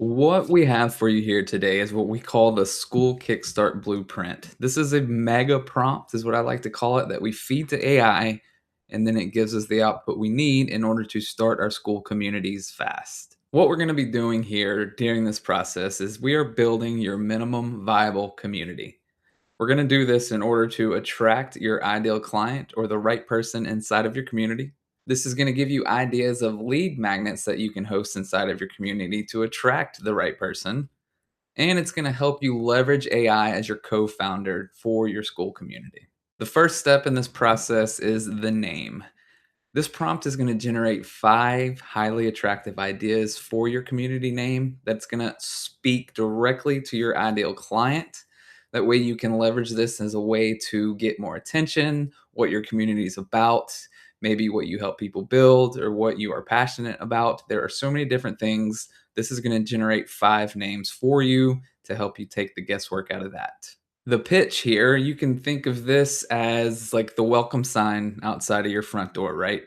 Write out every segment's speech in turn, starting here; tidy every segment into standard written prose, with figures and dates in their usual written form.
What we have for you here today is what we call the School Kickstart Blueprint. This is a mega prompt, is what I like to call it, that we feed to AI, and then it gives us the output we need in order to start our school communities fast. What we're going to be doing here during this process is we are building your minimum viable community. We're going to do this in order to attract your ideal client or the right person inside of your community. This is going to give you ideas of lead magnets that you can host inside of your community to attract the right person. And it's going to help you leverage AI as your co founder for your school community. The first step in this process is the name. This prompt is going to generate 5 highly attractive ideas for your community name that's going to speak directly to your ideal client. That way, you can leverage this as a way to get more attention, what your community is about, maybe what you help people build, or what you are passionate about. There are so many different things. This is going to generate 5 names for you to help you take the guesswork out of that. The pitch here, you can think of this as like the welcome sign outside of your front door, right?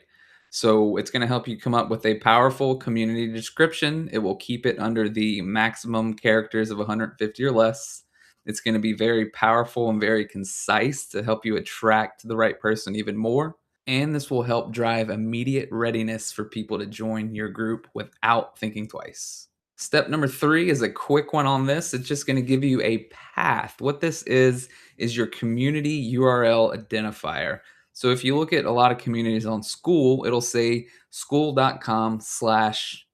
So it's going to help you come up with a powerful community description. It will keep it under the maximum characters of 150 or less. It's going to be very powerful and very concise to help you attract the right person even more. And this will help drive immediate readiness for people to join your group without thinking twice. Step number 3 is a quick one on this. It's just going to give you a path. What this is your community URL identifier. So if you look at a lot of communities on Skool, it'll say school.com slash,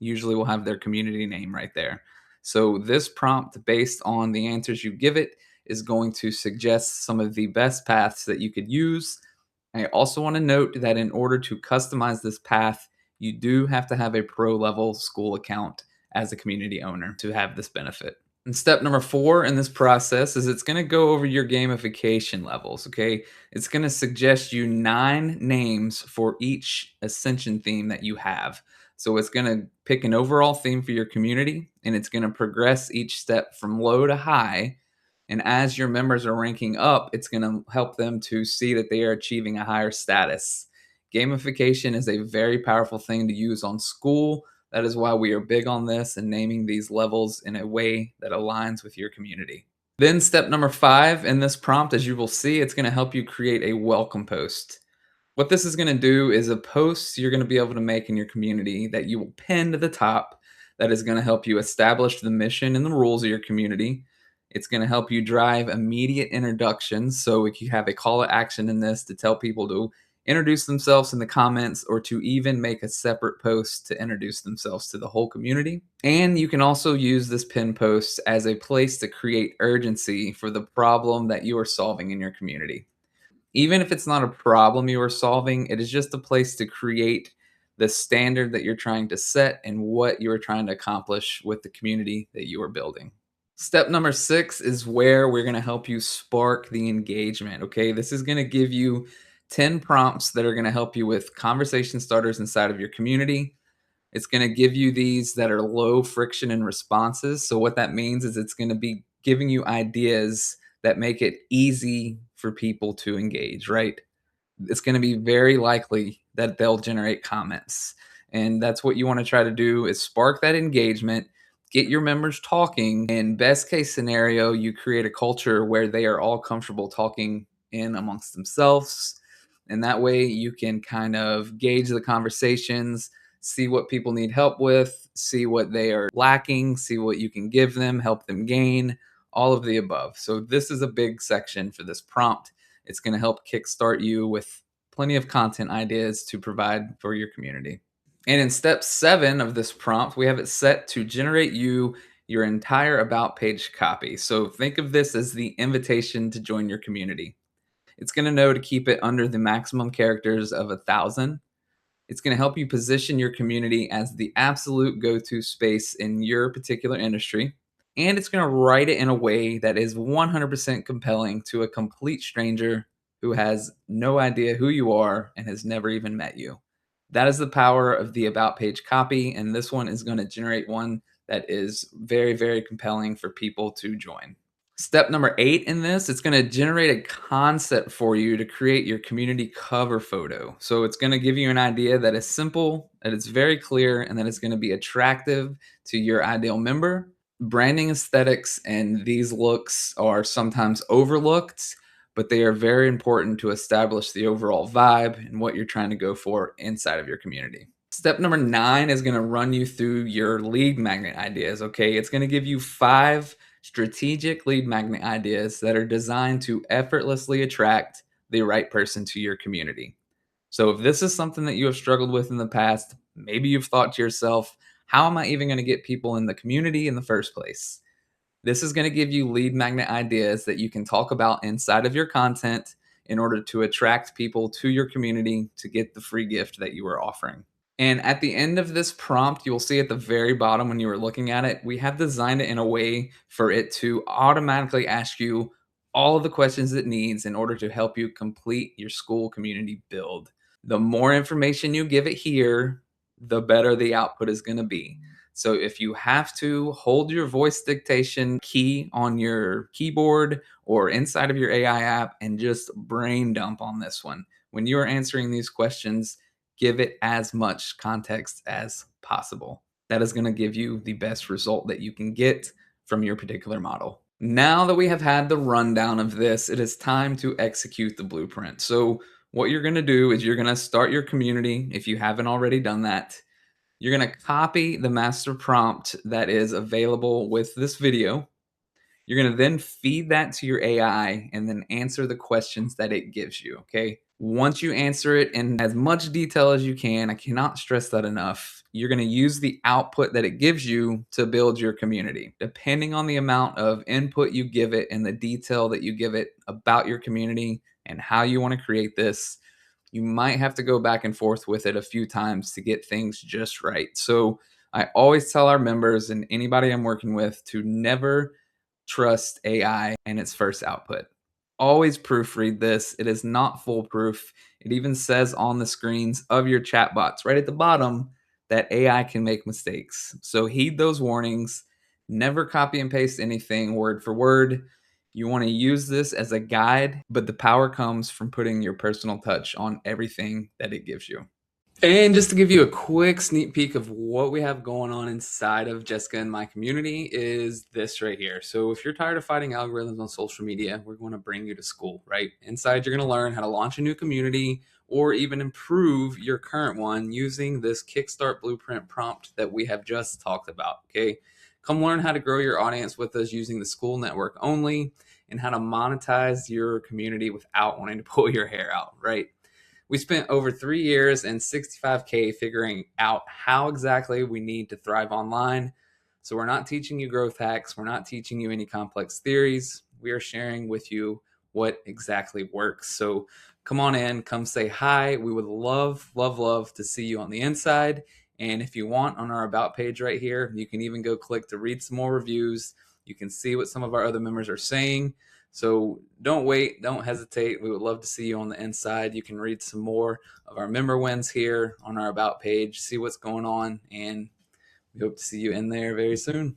usually will have their community name right there. So this prompt, based on the answers you give it, is going to suggest some of the best paths that you could use. I also want to note that in order to customize this path, you do have to have a pro level Skool account as a community owner to have this benefit. And step number 4 in this process is it's going to go over your gamification levels. Okay. It's going to suggest you 9 names for each ascension theme that you have. So it's going to pick an overall theme for your community and it's going to progress each step from low to high. And as your members are ranking up, it's going to help them to see that they are achieving a higher status. Gamification is a very powerful thing to use on Skool. That is why we are big on this and naming these levels in a way that aligns with your community. Then, step number 5 in this prompt, as you will see, it's going to help you create a welcome post. What this is going to do is a post you're going to be able to make in your community that you will pin to the top that is going to help you establish the mission and the rules of your community. It's going to help you drive immediate introductions. So, if you have a call to action in this to tell people to introduce themselves in the comments or to even make a separate post to introduce themselves to the whole community. And you can also use this pin post as a place to create urgency for the problem that you are solving in your community. Even if it's not a problem you are solving, it is just a place to create the standard that you're trying to set and what you are trying to accomplish with the community that you are building. Step number 6 is where we're going to help you spark the engagement. Okay. This is going to give you 10 prompts that are going to help you with conversation starters inside of your community. It's going to give you these that are low friction and responses. So, what that means is it's going to be giving you ideas that make it easy for people to engage, right? It's going to be very likely that they'll generate comments. And that's what you want to try to do is spark that engagement, get your members talking. In best case scenario, you create a culture where they are all comfortable talking in amongst themselves. And that way you can kind of gauge the conversations, see what people need help with, see what they are lacking, see what you can give them, help them gain, all of the above. So this is a big section for this prompt. It's going to help kickstart you with plenty of content ideas to provide for your community. And in step 7 of this prompt, we have it set to generate you your entire about page copy. So think of this as the invitation to join your community. It's going to know to keep it under the maximum characters of 1,000. It's going to help you position your community as the absolute go to space in your particular industry. And it's going to write it in a way that is 100% compelling to a complete stranger who has no idea who you are and has never even met you. That is the power of the about page copy. And this one is going to generate one that is very, very compelling for people to join. Step number 8 in this, it's gonna generate a concept for you to create your community cover photo. So it's gonna give you an idea that is simple, that it's very clear, and that it's gonna be attractive to your ideal member. Branding aesthetics and these looks are sometimes overlooked, but they are very important to establish the overall vibe and what you're trying to go for inside of your community. Step number 9 is going to run you through your lead magnet ideas. Okay. It's going to give you 5 strategic lead magnet ideas that are designed to effortlessly attract the right person to your community. So, if this is something that you have struggled with in the past, maybe you've thought to yourself, how am I even going to get people in the community in the first place? This is going to give you lead magnet ideas that you can talk about inside of your content in order to attract people to your community to get the free gift that you are offering. And at the end of this prompt, you'll see at the very bottom when you were looking at it, we have designed it in a way for it to automatically ask you all of the questions it needs in order to help you complete your school community build. The more information you give it here, the better the output is going to be. So if you have to hold your voice dictation key on your keyboard or inside of your AI app and just brain dump on this one, when you are answering these questions, give it as much context as possible. That is going to give you the best result that you can get from your particular model. Now that we have had the rundown of this, it is time to execute the blueprint. So, what you're going to do is you're going to start your community if you haven't already done that. You're going to copy the master prompt that is available with this video. You're going to then feed that to your AI and then answer the questions that it gives you. Okay. Once you answer it in as much detail as you can, I cannot stress that enough. You're going to use the output that it gives you to build your community. Depending on the amount of input you give it and the detail that you give it about your community and how you want to create this, you might have to go back and forth with it a few times to get things just right. So I always tell our members and anybody I'm working with to never trust AI and its first output. Always proofread this. It is not foolproof. It even says on the screens of your chatbots right at the bottom that AI can make mistakes. So heed those warnings. Never copy and paste anything word for word. You want to use this as a guide, but the power comes from putting your personal touch on everything that it gives you. And just to give you a quick sneak peek of what we have going on inside of Jessica and my community is this right here. So if you're tired of fighting algorithms on social media, we're going to bring you to Skool, right? Inside, you're going to learn how to launch a new community or even improve your current one using this Kickstart Blueprint prompt that we have just talked about, okay? Come learn how to grow your audience with us using the Skool network only and how to monetize your community without wanting to pull your hair out, right? We spent over 3 years and 65K figuring out how exactly we need to thrive online. So we're not teaching you growth hacks. We're not teaching you any complex theories. We are sharing with you what exactly works. So come on in, come say hi. We would love, love, love to see you on the inside. And if you want, on our About page right here, you can even go click to read some more reviews. You can see what some of our other members are saying. So don't wait, don't hesitate. We would love to see you on the inside. You can read some more of our member wins here on our About page, see what's going on, and we hope to see you in there very soon.